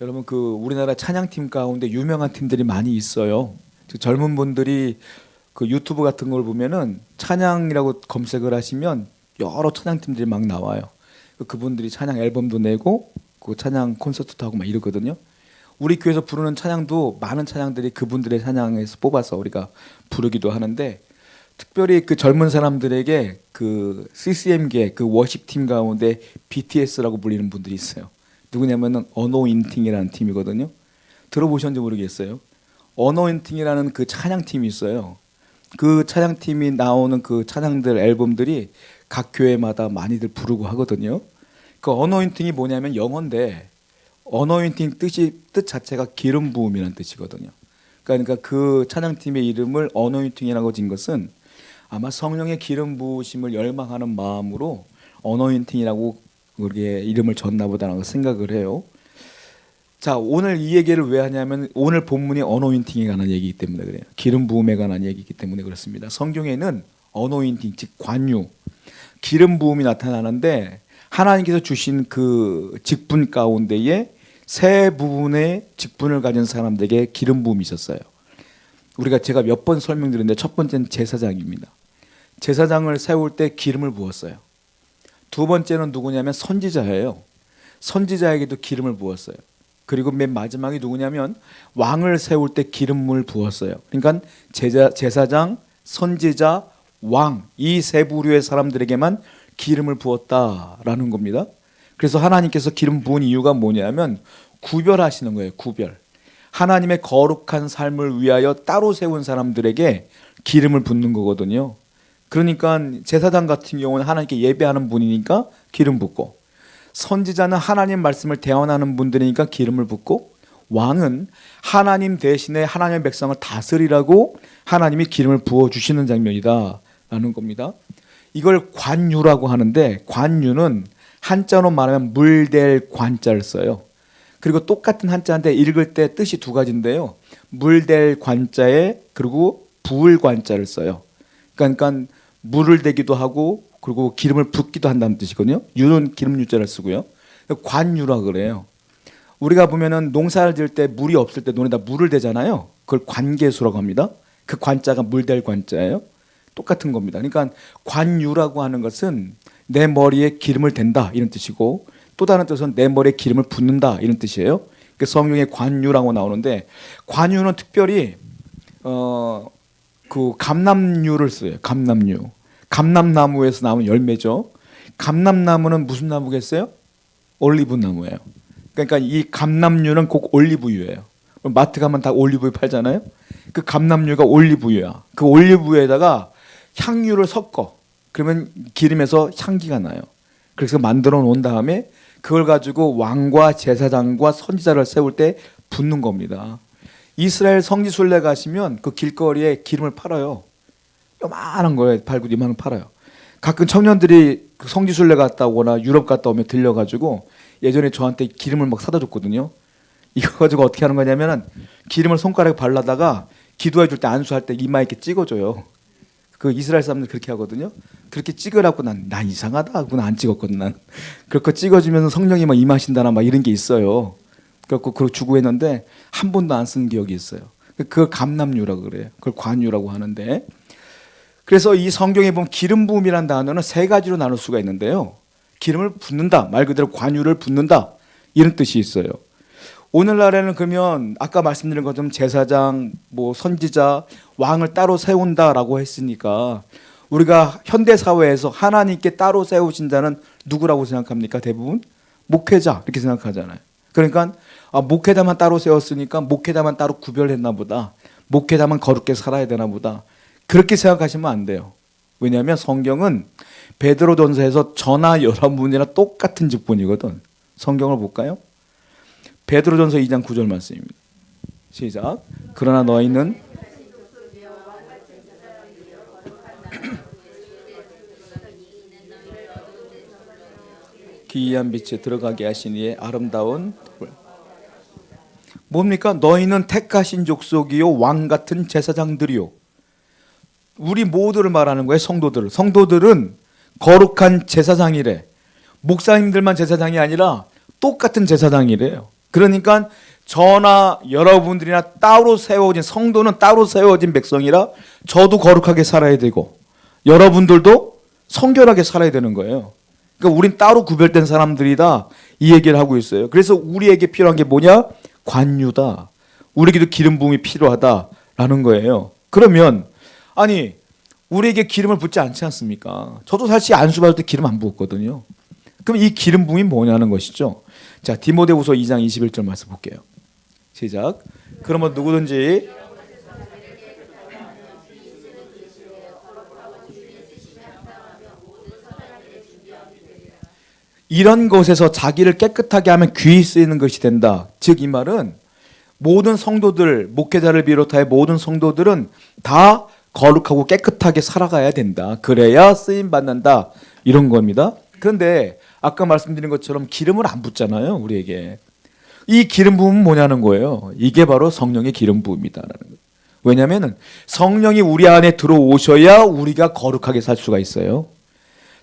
여러분 그 우리나라 찬양팀 가운데 유명한 팀들이 많이 있어요. 젊은 분들이 그 유튜브 같은 걸 보면은 찬양이라고 검색을 하시면 여러 찬양팀들이 막 나와요. 그분들이 찬양 앨범도 내고 그 찬양 콘서트도 하고 막 이러거든요. 우리 교회에서 부르는 찬양도 많은 찬양들이 그분들의 찬양에서 뽑아서 우리가 부르기도 하는데, 특별히 그 젊은 사람들에게 그 CCM계 그 워십팀 가운데 BTS라고 불리는 분들이 있어요. 누구냐면은 어노인팅이라는 팀이거든요. 들어보셨는지 모르겠어요. 어노인팅이라는 그 찬양팀이 있어요. 그 찬양팀이 나오는 그 찬양들 앨범들이 각 교회마다 많이들 부르고 하거든요. 그 어노인팅이 뭐냐면 영어인데, 어노인팅 뜻 자체가 기름 부음이라는 뜻이거든요. 그러니까 그 찬양팀의 이름을 어노인팅이라고 진 것은 아마 성령의 기름 부으심을 열망하는 마음으로 어노인팅이라고 그렇게 이름을 졌나 보다라고 생각을 해요. 자, 오늘 이 얘기를 왜 하냐면 오늘 본문이 어노인팅에 관한 얘기이기 때문에 그래요. 기름 부음에 관한 얘기이기 때문에 그렇습니다. 성경에는 어노인팅, 즉 관유, 기름 부음이 나타나는데 하나님께서 주신 그 직분 가운데에 세 부분의 직분을 가진 사람들에게 기름 부음이 있었어요. 제가 몇 번 설명드렸는데 첫 번째는 제사장입니다. 제사장을 세울 때 기름을 부었어요. 두 번째는 누구냐면 선지자예요. 선지자에게도 기름을 부었어요. 그리고 맨 마지막이 누구냐면 왕을 세울 때 기름을 부었어요. 그러니까 제사장, 선지자, 왕, 이 세 부류의 사람들에게만 기름을 부었다라는 겁니다. 그래서 하나님께서 기름 부은 이유가 뭐냐면 구별하시는 거예요. 구별. 하나님의 거룩한 삶을 위하여 따로 세운 사람들에게 기름을 붓는 거거든요. 그러니까 제사장 같은 경우는 하나님께 예배하는 분이니까 기름 붓고, 선지자는 하나님 말씀을 대언하는 분들이니까 기름을 붓고, 왕은 하나님 대신에 하나님의 백성을 다스리라고 하나님이 기름을 부어주시는 장면이다라는 겁니다. 이걸 관유라고 하는데, 관유는 한자로 말하면 물댈 관자를 써요. 그리고 똑같은 한자인데 읽을 때 뜻이 두 가지인데요. 물댈 관자에 그리고 부을 관자를 써요. 그러니까 물을 대기도 하고 그리고 기름을 붓기도 한다는 뜻이거든요. 유는 기름 유자를 쓰고요. 관유라 그래요. 우리가 보면은 농사를 지을 때 물이 없을 때 논에다 물을 대잖아요. 그걸 관계수라고 합니다. 그 관자가 물댈 관자예요. 똑같은 겁니다. 그러니까 관유라고 하는 것은 내 머리에 기름을 댄다 이런 뜻이고, 또 다른 뜻은 내 머리에 기름을 붓는다 이런 뜻이에요. 그 성경에 관유라고 나오는데, 관유는 특별히 그 감람류를 써요. 감람류. 감람나무에서 나오는 열매죠. 감람나무는 무슨 나무겠어요? 올리브 나무예요. 그러니까 이 감람류는 꼭 올리브유예요. 마트 가면 다 올리브유 팔잖아요. 그 감람류가 올리브유야. 그 올리브유에다가 향유를 섞어. 그러면 기름에서 향기가 나요. 그래서 만들어 놓은 다음에 그걸 가지고 왕과 제사장과 선지자를 세울 때 붓는 겁니다. 이스라엘 성지순례 가시면 그 길거리에 기름을 팔아요. 요만한 거에 팔고 이만한 팔아요. 가끔 청년들이 성지순례 갔다 오거나 유럽 갔다 오면 들려가지고 예전에 저한테 기름을 막 사다 줬거든요. 이거 가지고 어떻게 하는 거냐면은 기름을 손가락에 발라다가 기도해 줄 때 안수할 때 이마에 이렇게 찍어줘요. 그 이스라엘 사람들 그렇게 하거든요. 그렇게 찍으라고 난 이상하다 하고 안 찍었거든. 난 그렇게 찍어주면서 성령이 막 임하신다나 막 이런 게 있어요. 그래갖고 그걸 주고 했는데 한 번도 안 쓴 기억이 있어요. 그걸 감람유라고 그래요. 그걸 관유라고 하는데, 그래서 이 성경에 보면 기름 부음이라는 단어는 세 가지로 나눌 수가 있는데요. 기름을 붓는다, 말 그대로 관유를 붓는다 이런 뜻이 있어요. 오늘날에는 그러면 아까 말씀드린 것처럼 제사장, 뭐 선지자, 왕을 따로 세운다라고 했으니까 우리가 현대 사회에서 하나님께 따로 세우신 자는 누구라고 생각합니까? 대부분 목회자 이렇게 생각하잖아요. 그러니까 목회자만 따로 세웠으니까 목회자만 따로 구별했나 보다, 목회자만 거룩게 살아야 되나 보다, 그렇게 생각하시면 안 돼요. 왜냐하면 성경은 베드로전서에서 저나 여러분이나 똑같은 직분이거든. 성경을 볼까요? 베드로전서 2장 9절 말씀입니다. 시작. 그러나 너희는 기이한 빛에 들어가게 하신 이의 아름다운 뭡니까? 너희는 택하신 족속이요 왕 같은 제사장들이요. 우리 모두를 말하는 거예요. 성도들은 거룩한 제사장이래. 목사님들만 제사장이 아니라 똑같은 제사장이래요. 그러니까 저나 여러분들이나 따로 세워진 성도는 따로 세워진 백성이라 저도 거룩하게 살아야 되고 여러분들도 성결하게 살아야 되는 거예요. 그러니까 우린 따로 구별된 사람들이다 이 얘기를 하고 있어요. 그래서 우리에게 필요한 게 뭐냐? 관유다. 우리에게도 기름 부음이 필요하다라는 거예요. 그러면 아니 우리에게 기름을 붓지 않지 않습니까? 저도 사실 안수 받을 때 기름 안 부었거든요. 그럼 이 기름 부음이 뭐냐는 것이죠. 자, 디모데후서 2장 21절 말씀 볼게요. 시작. 그러면 누구든지 이런 것에서 자기를 깨끗하게 하면 귀히 쓰이는 것이 된다. 즉 이 말은 모든 성도들, 목회자를 비롯하여 모든 성도들은 다 거룩하고 깨끗하게 살아가야 된다. 그래야 쓰임 받는다. 이런 겁니다. 그런데 아까 말씀드린 것처럼 기름을 안 붓잖아요. 우리에게. 이 기름 부음은 뭐냐는 거예요. 이게 바로 성령의 기름 부음이다라는 거예요. 왜냐하면 성령이 우리 안에 들어오셔야 우리가 거룩하게 살 수가 있어요.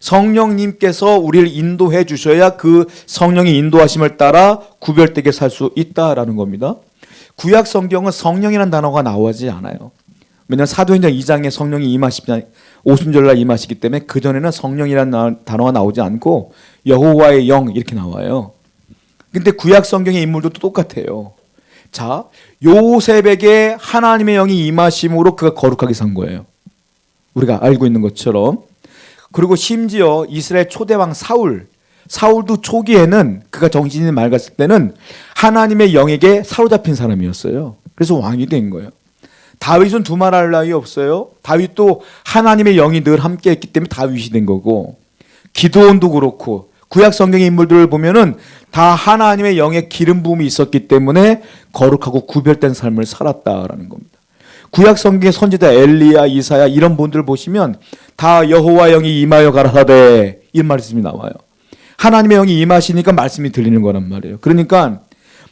성령님께서 우리를 인도해 주셔야 그 성령의 인도하심을 따라 구별되게 살 수 있다라는 겁니다. 구약 성경은 성령이라는 단어가 나오지 않아요. 왜냐하면 사도행전 2장에 성령이 오순절날 임하시기 때문에 그전에는 성령이라는 단어가 나오지 않고 여호와의 영 이렇게 나와요. 근데 구약 성경의 인물도 똑같아요. 자, 요셉에게 하나님의 영이 임하심으로 그가 거룩하게 산 거예요. 우리가 알고 있는 것처럼. 그리고 심지어 이스라엘 초대왕 사울도 초기에는 그가 정신이 맑았을 때는 하나님의 영에게 사로잡힌 사람이었어요. 그래서 왕이 된 거예요. 다윗은 두말할 나위 없어요. 다윗도 하나님의 영이 늘 함께했기 때문에 다윗이 된 거고, 기드온도 그렇고 구약 성경의 인물들을 보면은 다 하나님의 영의 기름 부음이 있었기 때문에 거룩하고 구별된 삶을 살았다라는 겁니다. 구약 성경의 선지자 엘리야, 이사야 이런 분들 보시면 다 여호와 영이 임하여 가라사대 이런 말씀이 나와요. 하나님의 영이 임하시니까 말씀이 들리는 거란 말이에요. 그러니까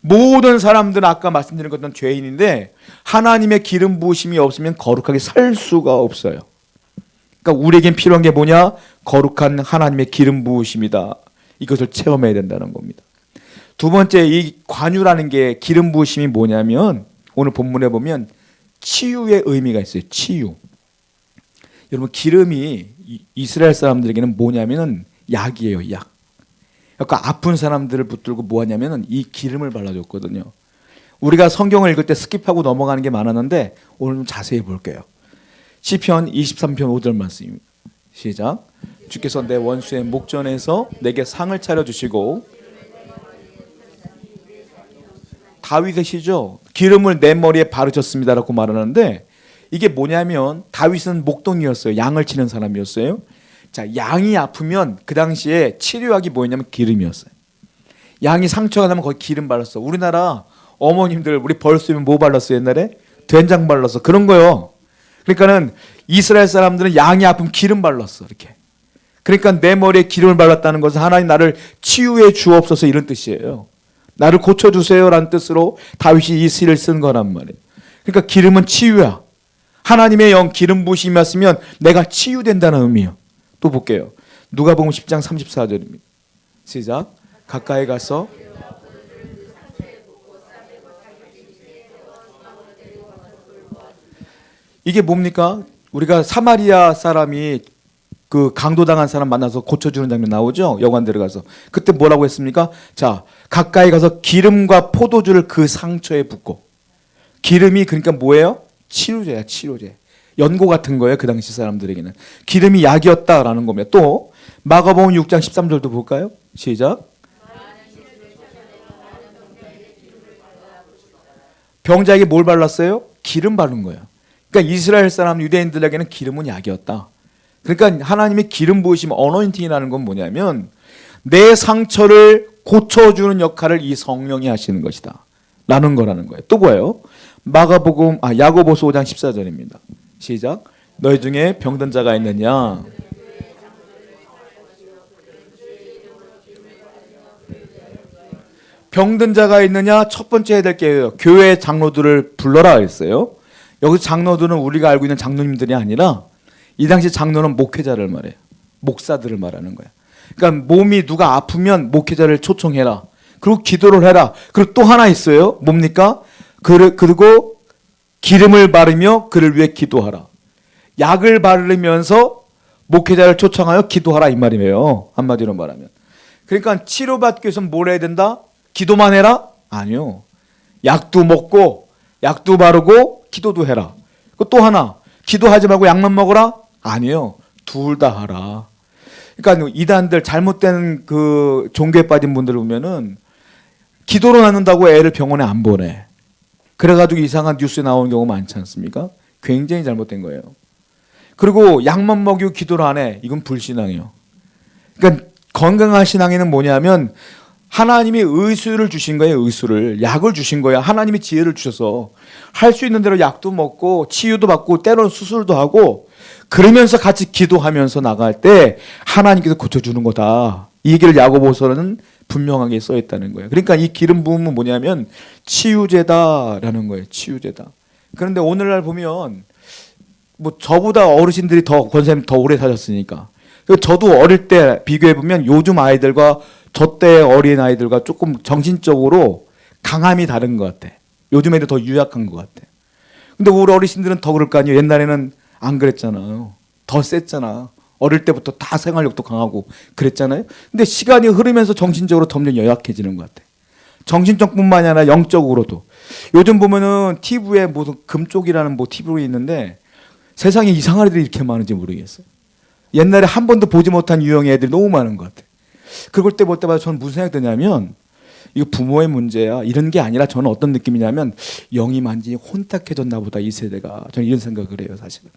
모든 사람들은 아까 말씀드린 것처럼 죄인인데 하나님의 기름 부으심이 없으면 거룩하게 살 수가 없어요. 그러니까 우리에겐 필요한 게 뭐냐? 거룩한 하나님의 기름 부으심이다. 이것을 체험해야 된다는 겁니다. 두 번째, 이 관유라는 게 기름 부으심이 뭐냐면 오늘 본문에 보면 치유의 의미가 있어요. 치유. 여러분 기름이 이스라엘 사람들에게는 뭐냐면은 약이에요. 약. 그러니까 아픈 사람들을 붙들고 뭐 하냐면은 이 기름을 발라줬거든요. 우리가 성경을 읽을 때 스킵하고 넘어가는 게 많았는데 오늘 좀 자세히 볼게요. 시편 23편 5절 말씀입니다. 시작. 주께서 내 원수의 목전에서 내게 상을 차려주시고, 다윗이시죠. 기름을 내 머리에 바르셨습니다라고 말하는데 이게 뭐냐면 다윗은 목동이었어요. 양을 치는 사람이었어요. 자, 양이 아프면 그 당시에 치료약이 뭐였냐면 기름이었어요. 양이 상처가 나면 거기 기름 발랐어. 우리나라 어머님들 우리 벌쓰면 뭐 발랐어 옛날에? 된장 발랐어. 그런 거요. 그러니까는 이스라엘 사람들은 양이 아프면 기름 발랐어. 이렇게. 그러니까 내 머리에 기름을 발랐다는 것은 하나님 나를 치유해 주옵소서 이런 뜻이에요. 나를 고쳐주세요라는 뜻으로 다윗이 이 시를 쓴 거란 말이에요. 그러니까 기름은 치유야. 하나님의 영 기름 부으심이었으면 내가 치유된다는 의미예요. 또 볼게요. 누가복음 10장 34절입니다. 시작. 가까이 가서 이게 뭡니까? 우리가 사마리아 사람이 그 강도당한 사람 만나서 고쳐주는 장면 나오죠? 여관 들어가서. 그때 뭐라고 했습니까? 자, 가까이 가서 기름과 포도주를 그 상처에 붓고. 기름이 그러니까 뭐예요? 치료제야, 치료제. 연고 같은 거예요. 그 당시 사람들에게는. 기름이 약이었다라는 겁니다. 또 마가복음 6장 13절도 볼까요? 시작. 병자에게 뭘 발랐어요? 기름 바른 거예요. 그러니까 이스라엘 사람 유대인들에게는 기름은 약이었다. 그러니까 하나님의 기름 부으심 어노인팅이라는 건 뭐냐면 내 상처를 고쳐주는 역할을 이 성령이 하시는 것이다 라는 거라는 거예요. 또 뭐예요? 야고보서 5장 14절입니다. 시작. 너희 중에 병든 자가 있느냐? 병든 자가 있느냐? 첫 번째 해야 될 게 교회 장로들을 불러라 했어요. 여기서 장로들은 우리가 알고 있는 장로님들이 아니라 이 당시 장로는 목회자를 말해요. 목사들을 말하는 거야. 그러니까 몸이 누가 아프면 목회자를 초청해라. 그리고 기도를 해라. 그리고 또 하나 있어요. 뭡니까? 그리고 기름을 바르며 그를 위해 기도하라. 약을 바르면서 목회자를 초청하여 기도하라 이 말이에요. 한마디로 말하면. 그러니까 치료받기 위해서는 뭘 해야 된다? 기도만 해라? 아니요. 약도 먹고 약도 바르고 기도도 해라. 또 하나, 기도하지 말고 약만 먹어라? 아니요. 둘 다 하라. 그러니까 이단들 잘못된 그 종교에 빠진 분들 보면은 기도로 낫는다고 애를 병원에 안 보내. 그래가지고 이상한 뉴스에 나오는 경우 많지 않습니까? 굉장히 잘못된 거예요. 그리고 약만 먹이고 기도를 안 해. 이건 불신앙이에요. 그러니까 건강한 신앙에는 뭐냐면 하나님이 의수를 주신 거예요. 의수를. 약을 주신 거예요. 하나님이 지혜를 주셔서 할 수 있는 대로 약도 먹고 치유도 받고 때로는 수술도 하고 그러면서 같이 기도하면서 나갈 때 하나님께서 고쳐주는 거다. 이 얘기를 야고보서는 분명하게 써 있다는 거예요. 그러니까 이 기름 부음은 뭐냐면 치유제다라는 거예요. 치유제다. 그런데 오늘날 보면 뭐 저보다 어르신들이 더 권사님 더 오래 사셨으니까 저도 어릴 때 비교해 보면 요즘 아이들과 저 때 어린 아이들과 조금 정신적으로 강함이 다른 것 같아. 요즘 애들 더 유약한 것 같아. 근데 우리 어르신들은 더 그럴 거 아니에요. 옛날에는 안 그랬잖아요. 더 셌잖아. 어릴 때부터 다 생활력도 강하고 그랬잖아요. 근데 시간이 흐르면서 정신적으로 점점 연약해지는 것 같아. 정신적뿐만이 아니라 영적으로도. 요즘 보면은 TV에 무슨 금쪽이라는 뭐 TV가 있는데 세상에 이상한 애들이 이렇게 많은지 모르겠어요. 옛날에 한 번도 보지 못한 유형의 애들이 너무 많은 것 같아. 그걸 때 볼 때마다 저는 무슨 생각이 드냐면 이거 부모의 문제야 이런 게 아니라 저는 어떤 느낌이냐면 영이 많이 혼탁해졌나 보다 이 세대가. 저는 이런 생각을 해요 사실은.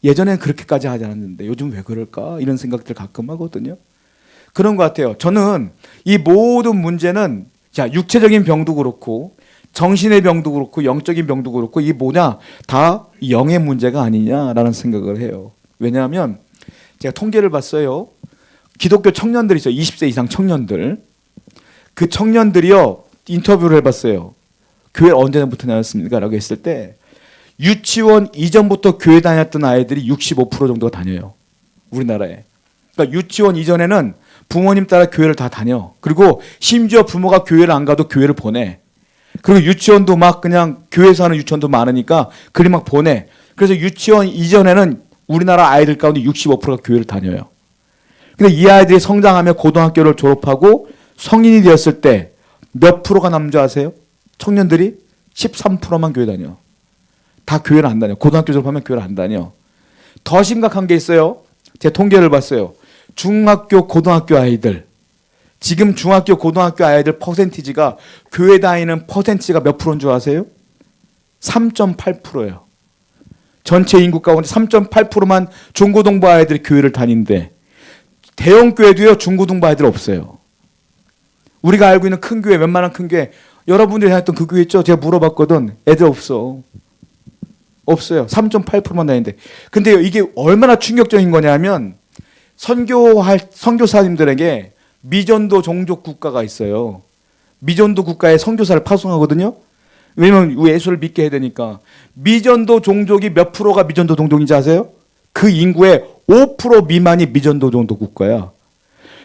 예전에는 그렇게까지 하지 않았는데 요즘 왜 그럴까 이런 생각들 가끔 하거든요. 그런 것 같아요. 저는 이 모든 문제는 자 육체적인 병도 그렇고 정신의 병도 그렇고 영적인 병도 그렇고 이 뭐냐 다 영의 문제가 아니냐라는 생각을 해요. 왜냐하면 제가 통계를 봤어요. 기독교 청년들이 있어요. 20세 이상 청년들. 그 청년들이요. 인터뷰를 해봤어요. 교회 언제부터 다녔습니까? 라고 했을 때 유치원 이전부터 교회 다녔던 아이들이 65% 정도가 다녀요. 우리나라에. 그러니까 유치원 이전에는 부모님 따라 교회를 다 다녀. 그리고 심지어 부모가 교회를 안 가도 교회를 보내. 그리고 유치원도 막 그냥 교회에서 하는 유치원도 많으니까 그리 막 보내. 그래서 유치원 이전에는 우리나라 아이들 가운데 65%가 교회를 다녀요. 근데 이 아이들이 성장하며 고등학교를 졸업하고 성인이 되었을 때 몇 프로가 남는 줄 아세요? 청년들이 13%만 교회 다녀. 다 교회를 안 다녀. 고등학교 졸업하면 교회를 안 다녀. 더 심각한 게 있어요. 제가 통계를 봤어요. 중학교, 고등학교 아이들. 지금 중학교, 고등학교 아이들 퍼센티지가 교회 다니는 퍼센티지가 몇 프로인 줄 아세요? 3.8%예요. 전체 인구 가운데 3.8%만 중고등부 아이들이 교회를 다니는데 대형 교회도요 중고등부 아이들 없어요. 우리가 알고 있는 큰 교회, 웬만한 큰 교회, 여러분들이 다녔던 그 교회 있죠? 제가 물어봤거든. 애들 없어. 없어요. 3.8%만 다니는데. 근데 이게 얼마나 충격적인 거냐면 선교사님들에게 미전도 종족 국가가 있어요. 미전도 국가에 선교사를 파송하거든요. 왜냐면 예수를 믿게 해야 되니까. 미전도 종족이 몇 프로가 미전도 종족인지 아세요? 그 인구의 5% 미만이 미전도 종족 국가야.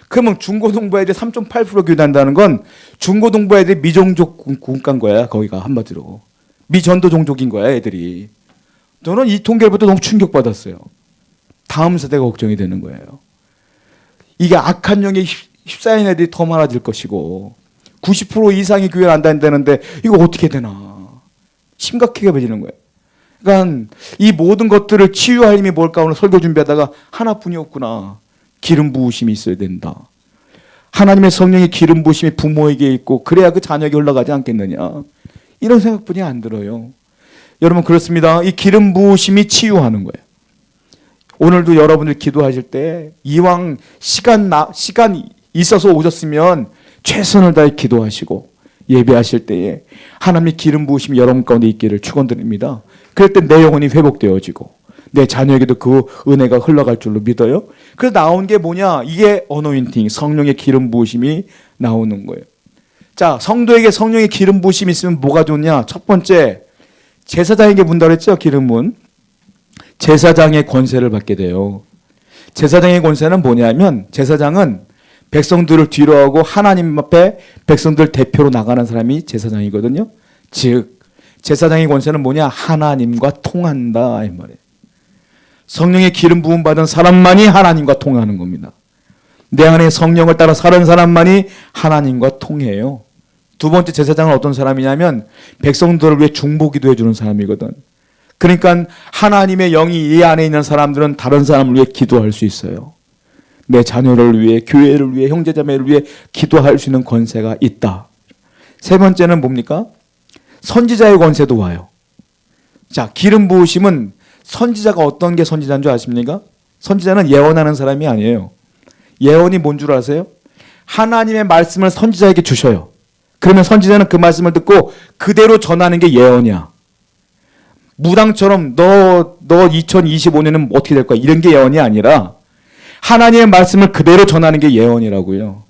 그러면 중고등부 애들이 3.8% 교단다는 건 중고등부 애들이 미종족 국가인 거야. 거기가 한마디로. 미전도 종족인 거야 애들이. 저는 이 통계부터 너무 충격받았어요. 다음 세대가 걱정이 되는 거예요. 이게 악한 영에 휩싸인 애들이 더 많아질 것이고 90% 이상이 교회를 안 다닌다는데 이거 어떻게 되나. 심각해져지는 거예요. 그러니까 이 모든 것들을 치유할 힘이 뭘까 오늘 설교 준비하다가 하나뿐이었구나. 기름 부으심이 있어야 된다. 하나님의 성령의 기름 부으심이 부모에게 있고 그래야 그 자녀에게 흘러가지 않겠느냐. 이런 생각뿐이 안 들어요. 여러분 그렇습니다. 이 기름 부으심이 치유하는 거예요. 오늘도 여러분들 기도하실 때 이왕 시간 있어서 오셨으면 최선을 다해 기도하시고 예배하실 때에 하나님의 기름 부으심이 여러분 가운데 있기를 축원드립니다. 그럴 때 내 영혼이 회복되어지고 내 자녀에게도 그 은혜가 흘러갈 줄로 믿어요. 그래서 나온 게 뭐냐? 이게 어노인팅, 성령의 기름 부으심이 나오는 거예요. 자, 성도에게 성령의 기름 부으심이 있으면 뭐가 좋냐? 첫 번째, 제사장에게 문다 그랬죠? 기름은. 제사장의 권세를 받게 돼요. 제사장의 권세는 뭐냐면 제사장은 백성들을 뒤로 하고 하나님 앞에 백성들 대표로 나가는 사람이 제사장이거든요. 즉 제사장의 권세는 뭐냐? 하나님과 통한다 이 말이에요. 성령의 기름 부음 받은 사람만이 하나님과 통하는 겁니다. 내 안에 성령을 따라 사는 사람만이 하나님과 통해요. 두 번째 제사장은 어떤 사람이냐면 백성들을 위해 중보기도 해주는 사람이거든. 그러니까 하나님의 영이 이 안에 있는 사람들은 다른 사람을 위해 기도할 수 있어요. 내 자녀를 위해, 교회를 위해, 형제자매를 위해 기도할 수 있는 권세가 있다. 세 번째는 뭡니까? 선지자의 권세도 와요. 자, 기름 부으심은 선지자가 어떤 게 선지자인 줄 아십니까? 선지자는 예언하는 사람이 아니에요. 예언이 뭔 줄 아세요? 하나님의 말씀을 선지자에게 주셔요. 그러면 선지자는 그 말씀을 듣고 그대로 전하는 게 예언이야. 무당처럼 너 2025년은 어떻게 될 거야? 이런 게 예언이 아니라 하나님의 말씀을 그대로 전하는 게 예언이라고요.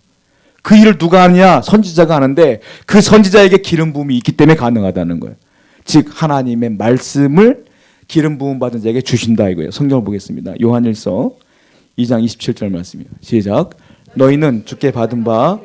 그 일을 누가 하느냐? 선지자가 하는데 그 선지자에게 기름 부음이 있기 때문에 가능하다는 거예요. 즉 하나님의 말씀을 기름 부음 받은 자에게 주신다 이거예요. 성경을 보겠습니다. 요한일서 2장 27절 말씀이에요. 시작. 너희는 주께 받은 바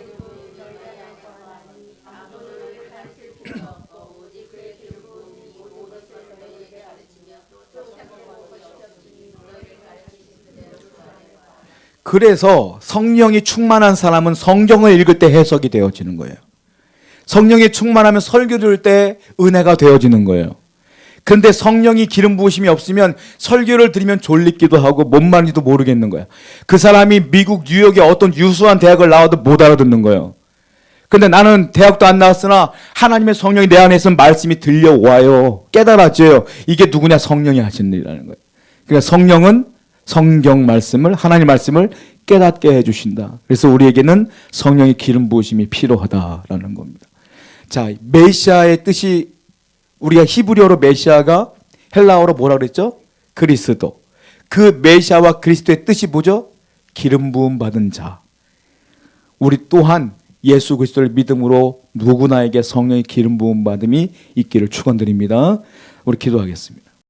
그래서 성령이 충만한 사람은 성경을 읽을 때 해석이 되어지는 거예요. 성령이 충만하면 설교 들을 때 은혜가 되어지는 거예요. 그런데 성령이 기름 부으심이 없으면 설교를 들으면 졸리기도 하고 뭔 말인지도 모르겠는 거야. 그 사람이 미국 뉴욕의 어떤 유수한 대학을 나와도 못 알아듣는 거예요. 근데 나는 대학도 안 나왔으나 하나님의 성령이 내 안에 있으면 말씀이 들려와요. 깨달아져요. 이게 누구냐? 성령이 하시는 일이라는 거예요. 그러니까 성령은 성경 말씀을, 하나님 말씀을 깨닫게 해주신다. 그래서 우리에게는 성령의 기름 부으심이 필요하다라는 겁니다. 자, 메시아의 뜻이 우리가 히브리어로 메시아가 헬라어로 뭐라 그랬죠? 그리스도. 그 메시아와 그리스도의 뜻이 뭐죠? 기름 부음 받은 자. 우리 또한 예수 그리스도를 믿음으로 누구나에게 성령의 기름 부음 받음이 있기를 축원드립니다. 우리 기도하겠습니다.